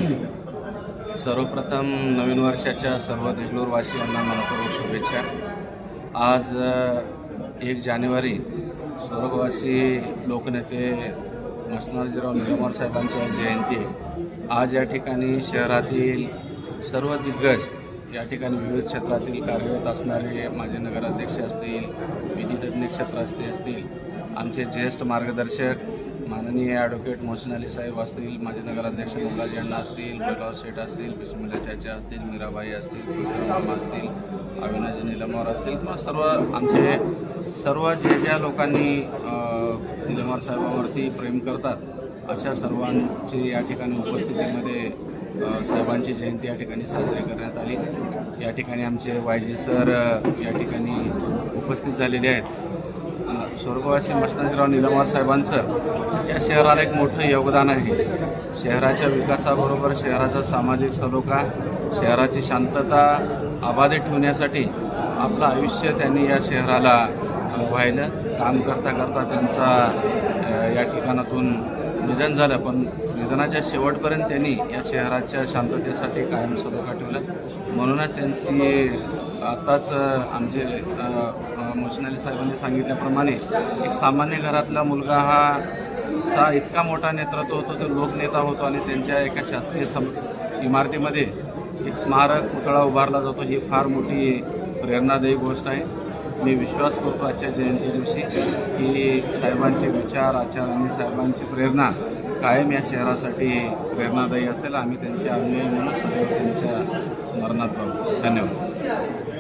सर्वप्रथम नवीन वर्षाच्या सर्व देगलूरवासियांना मनपूर्वक शुभेच्छा. आज 1 जानेवारी स्वर्गवासी लोकनेते मस्नाजीराव निलमवार साहेबांची जयंती आहे. आज या ठिकाणी शहरातील सर्व दिग्गज या ठिकाणी विविध क्षेत्रातील कार्यरत असणारे माजी नगराध्यक्ष असतील, विधितज्ञ क्षेत्राचे असतील, आमचे ज्येष्ठ मार्गदर्शक माननीय ॲडव्होकेट मोहसिन अली साहेब असतील, माजी नगराध्यक्ष मुलाजी अण्णा असतील, बेलवार शेठ असतील, बिस्मिल्ला चाचा असतील, मीराबाई असतील, तुळशीराम असतील, अविनाश निलमवार असतील किंवा सर्व जे ज्या लोकांनी निलमवार साहेबांवरती प्रेम करतात अशा सर्वांची या ठिकाणी उपस्थितीमध्ये साहेबांची जयंती या ठिकाणी साजरी करण्यात आली. या ठिकाणी आमचे वायजी सर या ठिकाणी उपस्थित झालेले आहेत. स्वर्गवासी मस्नाजीराव निलमवार साहेबांचं या शहराला एक मोठं योगदान आहे. शहराच्या विकासाबरोबर शहराचा सामाजिक सलोखा, शहराची शांतता अबाधित ठेवण्यासाठी आपलं आयुष्य त्यांनी या शहराला वाहिलं. काम करता करता त्यांचा या ठिकाणातून निधन झालं, पण निधनाच्या शेवटपर्यंत त्यांनी या शहराच्या शांततेसाठी कायम सलोखा ठेवला. म्हणूनच त्यांची आत्ताच आमचे मोहसिन अली साहेबांनी सांगितल्याप्रमाणे एक सामान्य घरातला मुलगा चा इतका मोठा नेतृत्व होतो, तो लोकनेता होतो आणि त्यांच्या एका शासकीय इमारतीमध्ये एक स्मारक पुतळा उभारला जातो. ही फार मोठी प्रेरणादायी गोष्ट आहे. मी विश्वास करतो आजच्या जयंती दिवशी की साहेबांचे विचार, आचार आणि साहेबांची प्रेरणा कायम या शहरासाठी प्रेरणादायी असेल. आम्ही त्यांचे अनुयायी म्हणून सदैव त्यांच्या स्मरणात राहू. धन्यवाद.